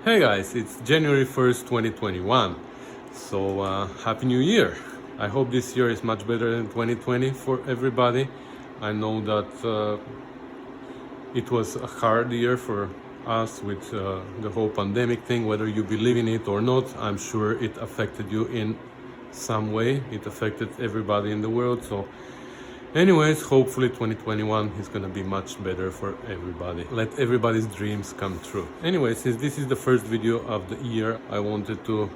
Hey guys, it's January 1st, 2021. So, Happy New Year! I hope this year is much better than 2020 for everybody. I know that it was a hard year for us with the whole pandemic thing, whether you believe in it or not. I'm sure it affected you in some way. It affected everybody in the world. So, anyways, hopefully 2021 is gonna be much better for everybody. Let everybody's dreams come true. Anyway, since this is the first video of the year, I wanted to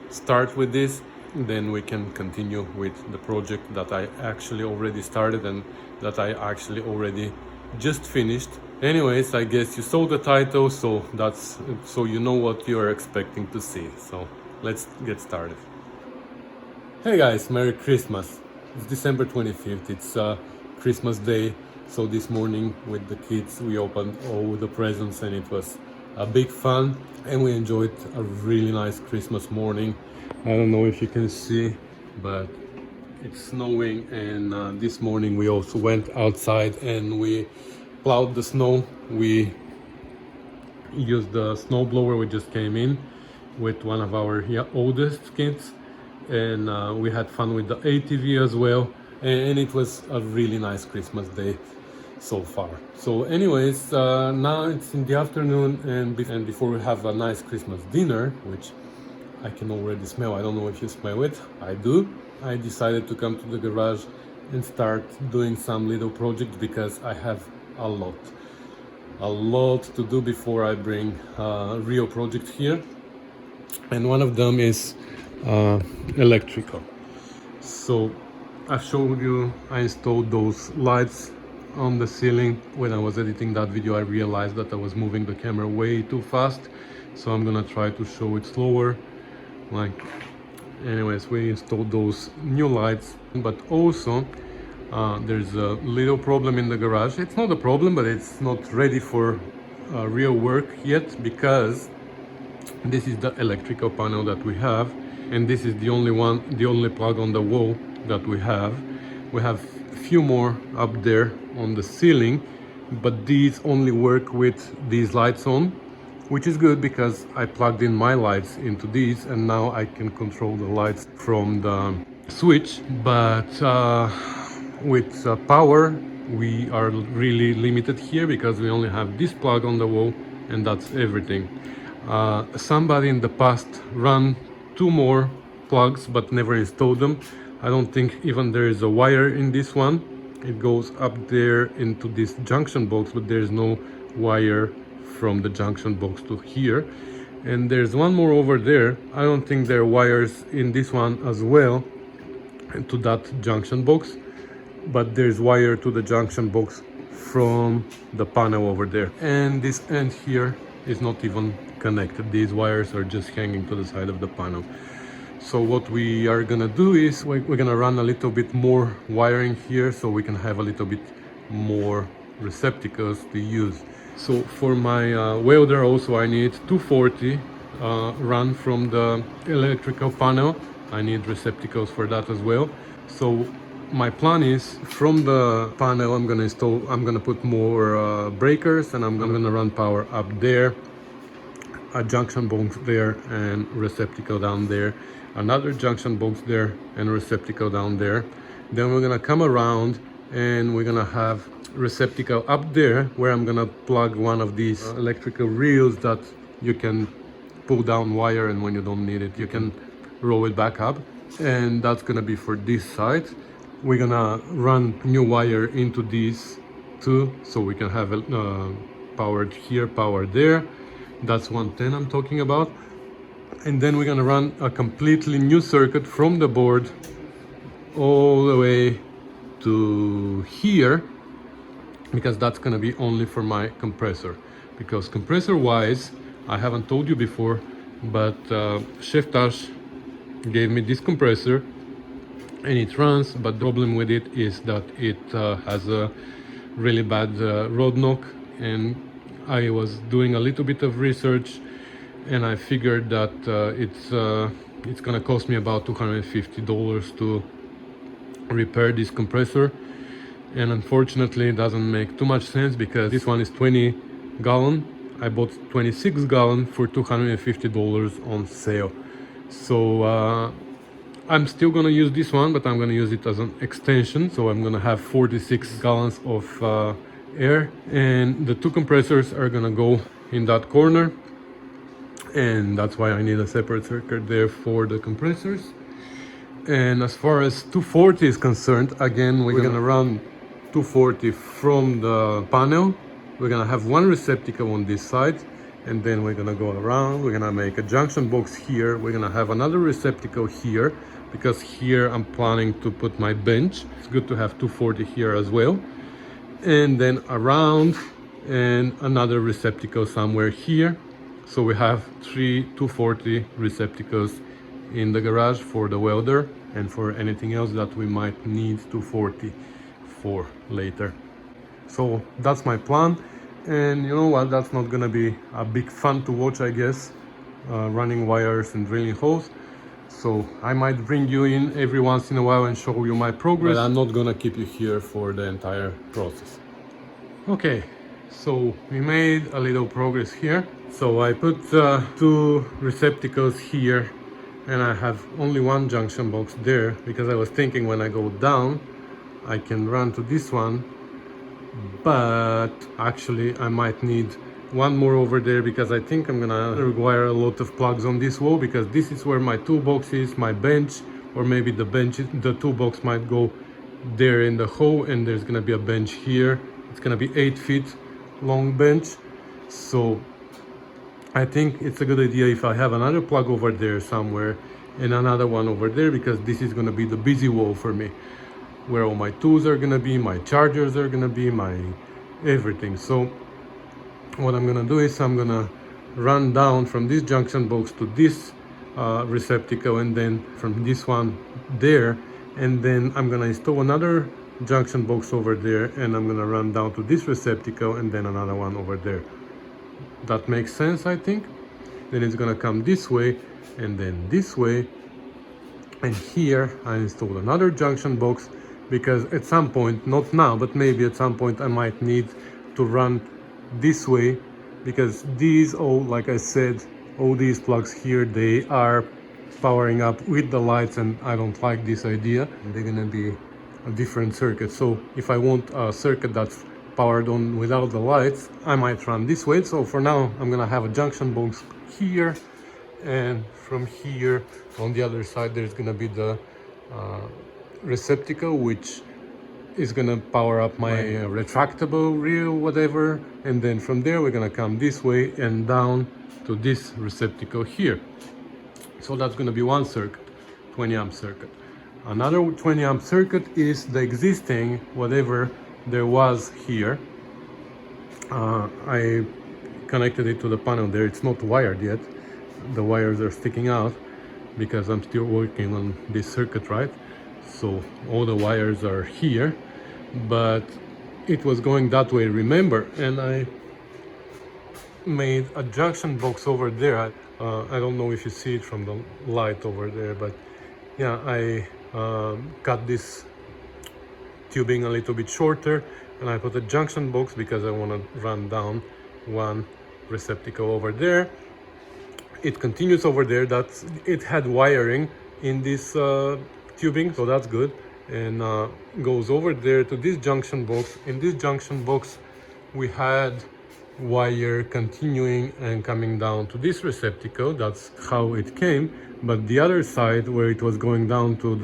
start with this. Then we can continue with the project that I actually already started and that I actually already just finished. Anyways, I guess you saw the title, so you know what you are expecting to see. So let's get started. Hey guys, Merry Christmas. It's December 25th, it's Christmas Day. So this morning with the kids we opened all the presents and it was a big fun and we enjoyed a really nice Christmas morning. I don't know if you can see, but it's snowing and this morning we also went outside and we plowed the snow. We used the snow blower. We just came in with one of our oldest kids and we had fun with the ATV as well, and it was a really nice Christmas day so far. So anyways, now it's in the afternoon and before we have a nice Christmas dinner, which I can already smell. I don't know if you smell it. I do. I decided to come to the garage and start doing some little projects because I have a lot to do before I bring real project here, and one of them is electrical. So I showed you I installed those lights on the ceiling. When I was editing that video I realized that I was moving the camera way too fast, so I'm gonna try to show it slower. Anyways, we installed those new lights, but also there's a little problem in the garage. It's not a problem, but it's not ready for real work yet because this is the electrical panel that we have, and this is the only plug on the wall that we have. We have a few more up there on the ceiling, but these only work with these lights on, which is good because I plugged in my lights into these and now I can control the lights from the switch. But with power we are really limited here because we only have this plug on the wall and that's everything. Somebody in the past ran two more plugs but never installed them. I don't think even there is a wire in this one. It goes up there into this junction box, but there's no wire from the junction box to here. And there's one more over there. I don't think there are wires in this one as well to that junction box, but there's wire to the junction box from the panel over there. And this end here is not even connected. These wires are just hanging to the side of the panel. So what we are gonna do is we're gonna run a little bit more wiring here so we can have a little bit more receptacles to use. So for my welder also I need 240 run from the electrical panel. I need receptacles for that as well. So my plan is from the panel I'm gonna put more breakers and I'm gonna run power up there, a junction box there and receptacle down there, another junction box there and receptacle down there. Then we're gonna come around and we're gonna have receptacle up there where I'm gonna plug one of these electrical reels that you can pull down wire, and when you don't need it you can roll it back up, and that's gonna be for this side. We're gonna run new wire into these two so we can have powered here, powered there. That's 110 I'm talking about. And then we're gonna run a completely new circuit from the board all the way to here, because that's gonna be only for my compressor. Because compressor wise, I haven't told you before, but Chef Tash gave me this compressor and it runs, but the problem with it is that it has a really bad rod knock, and I was doing a little bit of research and I figured that it's gonna cost me about $250 to repair this compressor, and unfortunately it doesn't make too much sense because this one is 20 gallon I bought 26 gallon for $250 on sale. So I'm still gonna use this one, but I'm gonna use it as an extension. So I'm gonna have 46 gallons of air, and the two compressors are gonna go in that corner, and that's why I need a separate circuit there for the compressors. And as far as 240 is concerned, again, we're gonna run 240 from the panel. We're gonna have one receptacle on this side, and then we're gonna go around. We're gonna make a junction box here. We're gonna have another receptacle here, because here I'm planning to put my bench. It's good to have 240 here as well. And then around, and another receptacle somewhere here. So we have three 240 receptacles in the garage for the welder and for anything else that we might need 240 for later. So that's my plan. And you know what, that's not gonna be a big fun to watch, I guess, running wires and drilling holes. So I might bring you in every once in a while and show you my progress, but I'm not gonna keep you here for the entire process. Okay, so we made a little progress here. So I put two receptacles here, and I have only one junction box there, because I was thinking when I go down I can run to this one, but actually I might need one more over there, because I think I'm gonna require a lot of plugs on this wall, because this is where my toolbox is, my bench, or maybe the toolbox might go there in the hole, and there's gonna be a bench here. It's gonna be 8 feet long bench. So I think it's a good idea if I have another plug over there somewhere and another one over there, because this is gonna be the busy wall for me, where all my tools are gonna be, my chargers are gonna be, my everything. So what I'm gonna do is I'm gonna run down from this junction box to this receptacle, and then from this one there, and then I'm gonna install another junction box over there, and I'm gonna run down to this receptacle, and then another one over there. That makes sense, I think. Then it's gonna come this way, and then this way, and here I installed another junction box, because at some point, not now, but maybe at some point I might need to run this way, because these all, like I said, all these plugs here, they are powering up with the lights, and I don't like this idea. They're gonna be a different circuit. So if I want a circuit that's powered on without the lights, I might run this way. So for now I'm gonna have a junction box here, and from here on the other side there's gonna be the receptacle, which is gonna power up my retractable reel, whatever, and then from there we're gonna come this way and down to this receptacle here. So that's gonna be one circuit, 20 amp circuit. Another 20 amp circuit is the existing whatever there was here. I connected it to the panel there. It's not wired yet. The wires are sticking out because I'm still working on this circuit, right? So all the wires are here, but it was going that way, remember, and I made a junction box over there. I don't know if you see it from the light over there, but yeah, I cut this tubing a little bit shorter, and I put a junction box because I want to run down one receptacle over there. It continues over there. It had wiring in this tubing, so that's good, and goes over there to this junction box. In this junction box we had wire continuing and coming down to this receptacle. That's how it came. But the other side, where it was going down to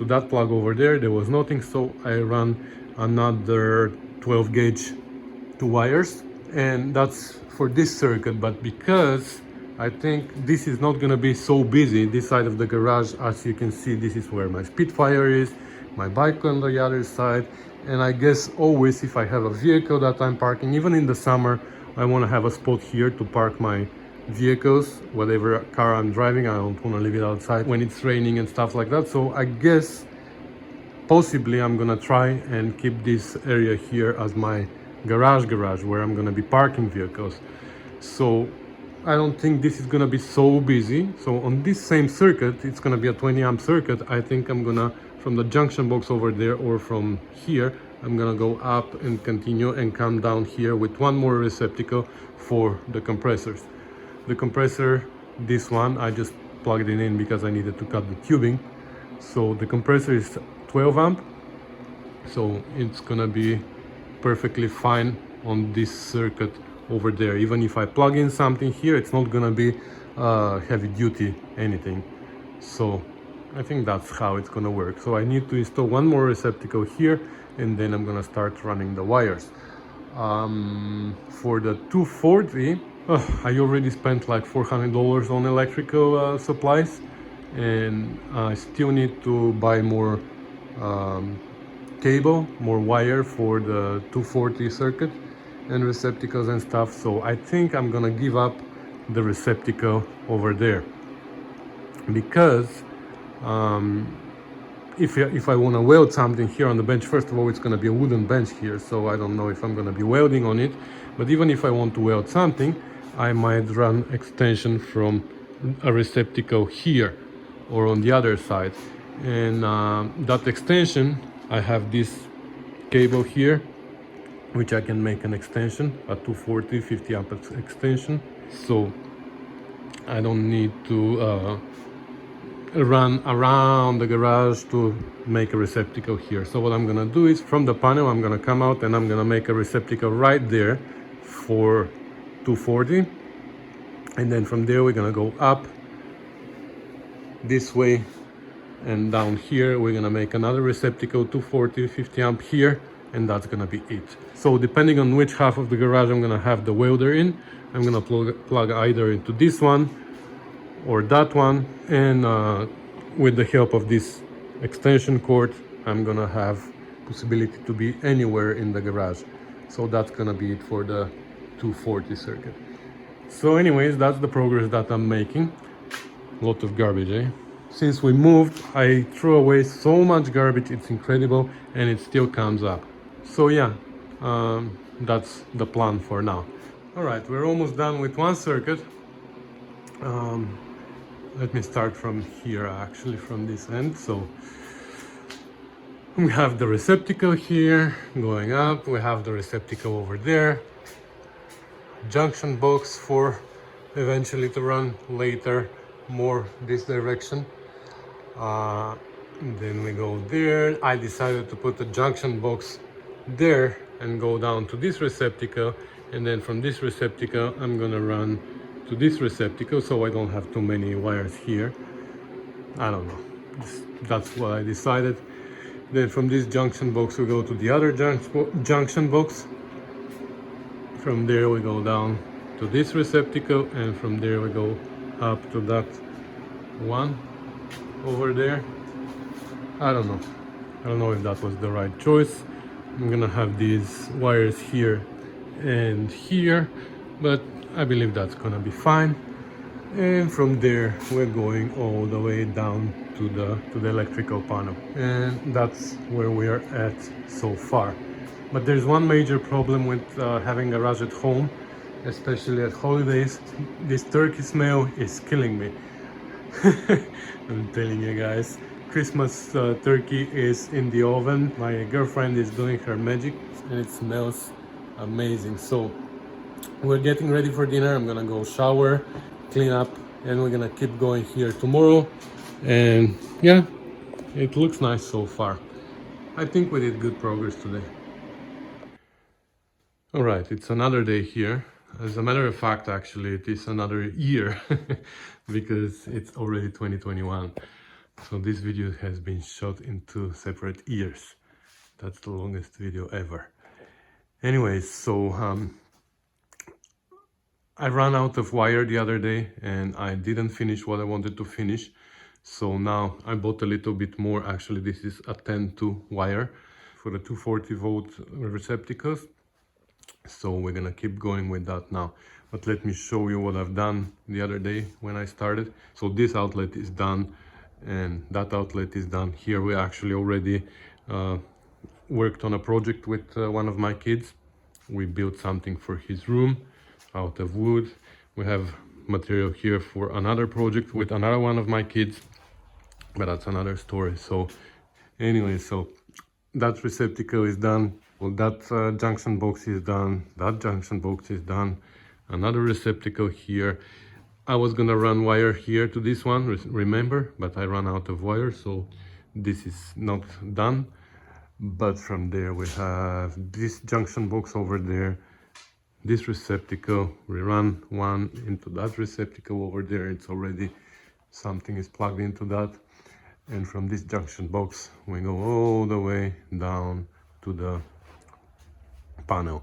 that plug over there was nothing, so I ran another 12 gauge two wires, and that's for this circuit. But because I think this is not gonna be so busy, this side of the garage, as you can see, this is where my Spitfire is, my bike on the other side, and I guess always if I have a vehicle that I'm parking, even in the summer, I want to have a spot here to park my vehicles, whatever car I'm driving. I don't want to leave it outside when it's raining and stuff like that. So I guess possibly I'm gonna try and keep this area here as my garage where I'm gonna be parking vehicles. So I don't think this is gonna be so busy. So on this same circuit, it's gonna be a 20 amp circuit. I think I'm gonna, from the junction box over there or from here, I'm gonna go up and continue and come down here with one more receptacle for the compressors. The compressor, this one, I just plugged it in because I needed to cut the tubing. So the compressor is 12 amp, so it's gonna be perfectly fine on this circuit over there. Even if I plug in something here, it's not gonna be heavy duty anything. So I think that's how it's gonna work. So I need to install one more receptacle here, and then I'm gonna start running the wires. For the 240, I already spent like $400 on electrical supplies, and I still need to buy more cable, more wire for the 240 circuit and receptacles and stuff. So I think I'm gonna give up the receptacle over there, because if I want to weld something here on the bench, first of all, it's going to be a wooden bench here, so I don't know if I'm going to be welding on it. But even if I want to weld something, I might run extension from a receptacle here or on the other side. And that extension, I have this cable here, which I can make an extension, a 240 50 amp extension. So I don't need to run around the garage to make a receptacle here. So what I'm gonna do is, from the panel, I'm gonna come out and I'm gonna make a receptacle right there for 240, and then from there we're gonna go up this way, and down here we're gonna make another receptacle 240 50 amp here, and that's gonna be it. So depending on which half of the garage I'm gonna have the welder in, I'm gonna plug either into this one or that one, and with the help of this extension cord, I'm gonna have possibility to be anywhere in the garage. So that's gonna be it for the 240 circuit. So anyways, that's the progress that I'm making. A lot of garbage, eh? Since we moved, I threw away so much garbage, it's incredible, and it still comes up. So yeah, that's the plan for now. All right, we're almost done with one circuit. Let me start from here, actually, from this end. So we have the receptacle here going up, we have the receptacle over there, junction box for eventually to run later more this direction. Then we go there. I decided to put the junction box there and go down to this receptacle, and then from this receptacle I'm gonna run to this receptacle, so I don't have too many wires here. I don't know, that's what I decided. Then from this junction box we go to the other junction box. From there we go down to this receptacle, and from there we go up to that one over there. I don't know if that was the right choice. I'm gonna have these wires here and here, but I believe that's gonna be fine. And from there we're going all the way down to the electrical panel, and that's where we are at so far. But there's one major problem with having a garage at home, especially at holidays. This turkey smell is killing me. I'm telling you guys, Christmas turkey is in the oven. My girlfriend is doing her magic and it smells amazing. So we're getting ready for dinner. I'm gonna go shower, clean up, and we're gonna keep going here tomorrow. And yeah, it looks nice so far. I think we did good progress today. All right, it's another day here. As a matter of fact, actually, it is another year because it's already 2021. So this video has been shot in 2 separate years. That's the longest video ever. Anyways, so I ran out of wire the other day and I didn't finish what I wanted to finish. So now I bought a little bit more. Actually, this is a 10-2 wire for the 240 volt receptacles. So we're gonna keep going with that now. But let me show you what I've done the other day when I started. So this outlet is done and that outlet is done. Here we actually already worked on a project with one of my kids. We built something for his room out of wood. We have material here for another project with another one of my kids, but that's another story. So anyway, so that receptacle is done. Well, that junction box is done. That junction box is done. Another receptacle here. I was gonna run wire here to this one, remember, but I ran out of wire, so this is not done. But from there we have this junction box over there, this receptacle. We run one into that receptacle over there. It's already, something is plugged into that. And from this junction box we go all the way down to the panel.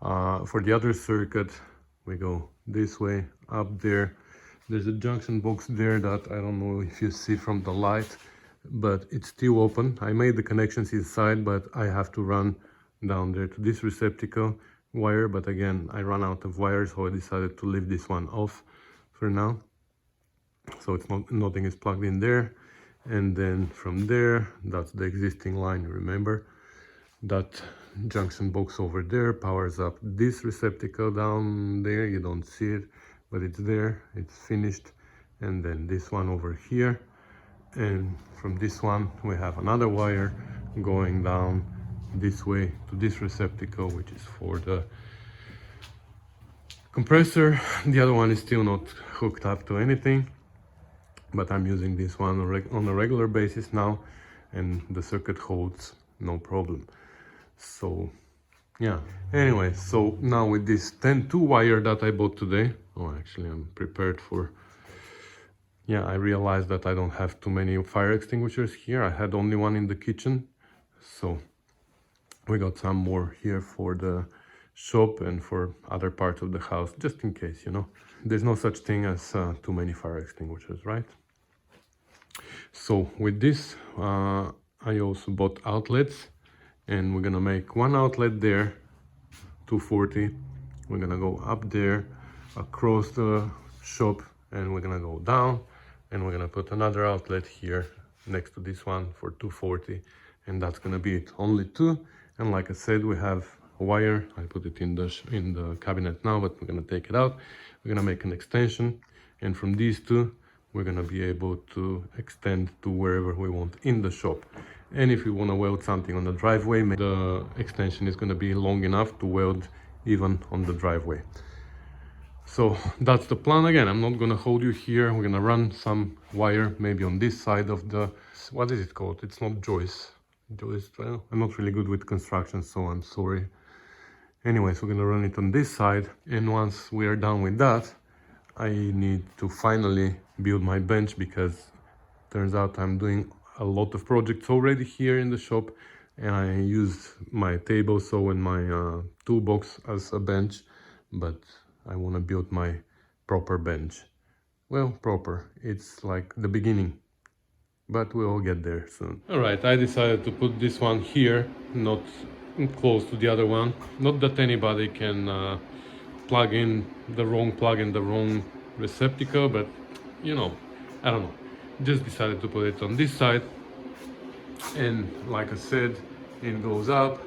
For the other circuit we go this way up there. There's a junction box there that I don't know if you see from the light, but it's still open. I made the connections inside, but I have to run down there to this receptacle wire, but again I ran out of wires, so I decided to leave this one off for now, so it's not, nothing is plugged in there. And then from there, that's the existing line, remember. That junction box over there powers up this receptacle down there. You don't see it, but it's there, it's finished. And then this one over here, and from this one we have another wire going down this way to this receptacle, which is for the compressor. The other one is still not hooked up to anything, but I'm using this one on a regular basis now, and the circuit holds no problem. So yeah, anyway, so now with this 10-2 wire that I bought today, oh actually I'm prepared for, yeah, I realized that I don't have too many fire extinguishers here. I had only one in the kitchen, so we got some more here for the shop and for other parts of the house, just in case, you know. There's no such thing as too many fire extinguishers, right? So with this, I also bought outlets, and we're gonna make one outlet there, 240. We're gonna go up there, across the shop, and we're gonna go down, and we're gonna put another outlet here next to this one for 240, and that's gonna be it. Only two, and like I said, we have a wire. I put it in the cabinet now, but we're gonna take it out. We're gonna make an extension, and from these two, we're gonna be able to extend to wherever we want in the shop. And if you want to weld something on the driveway, the extension is going to be long enough to weld even on the driveway. So that's the plan. Again, I'm not going to hold you here. We're going to run some wire maybe on this side of the, what is it called? It's not joist. Well, I'm not really good with construction, so I'm sorry. Anyways, we're going to run it on this side, and once we are done with that, I need to finally build my bench, because turns out I'm doing a lot of projects already here in the shop, and I use my table saw and my toolbox as a bench, but I want to build my proper bench. Well, proper, it's like the beginning, but we'll get there soon. All right, I decided to put this one here, not close to the other one. Not that anybody can plug in the wrong plug in the wrong receptacle, but you know, I don't know. Just decided to put it on this side, and like I said, it goes up,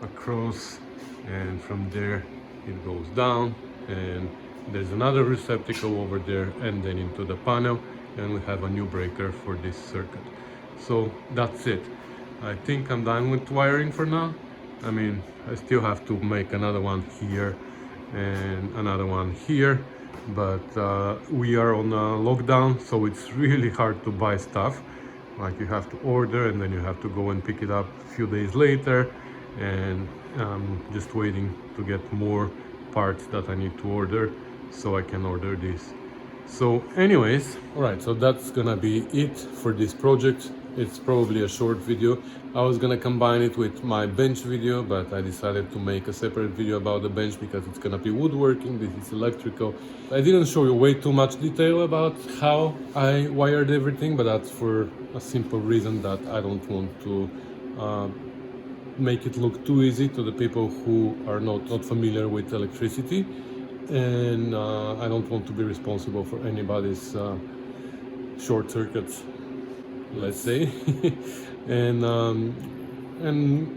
across, and from there it goes down, and there's another receptacle over there, and then into the panel, and we have a new breaker for this circuit. So that's it. I think I'm done with wiring for now. I mean, I still have to make another one here and another one here, but we are on a lockdown, so it's really hard to buy stuff. Like, you have to order, and then you have to go and pick it up a few days later, and I'm just waiting to get more parts that I need to order so I can order this. So anyways, all right, so that's gonna be it for this project. It's probably a short video. I was gonna combine it with my bench video, but I decided to make a separate video about the bench because it's gonna be woodworking, this is electrical. I didn't show you way too much detail about how I wired everything, but that's for a simple reason that I don't want to make it look too easy to the people who are not familiar with electricity. And I don't want to be responsible for anybody's short circuits, let's say. And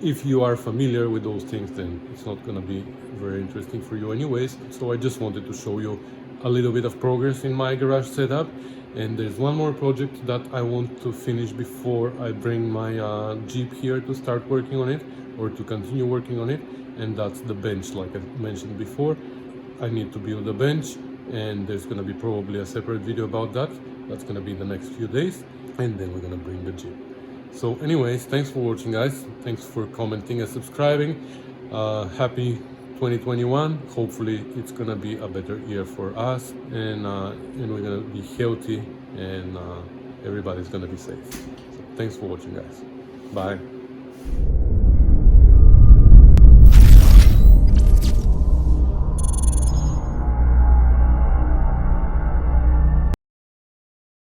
if you are familiar with those things, then it's not going to be very interesting for you anyways. So I just wanted to show you a little bit of progress in my garage setup, And there's one more project that I want to finish before I bring my Jeep here to start working on it, or to continue working on it, and that's the bench. Like I mentioned before, I need to build a bench, and there's gonna be probably a separate video about that. That's gonna be in the next few days, and then we're gonna bring the Jeep. So anyways, thanks for watching, guys. Thanks for commenting and subscribing. Happy 2021. Hopefully it's gonna be a better year for us, and we're gonna be healthy, and everybody's gonna be safe. So thanks for watching, guys. Bye.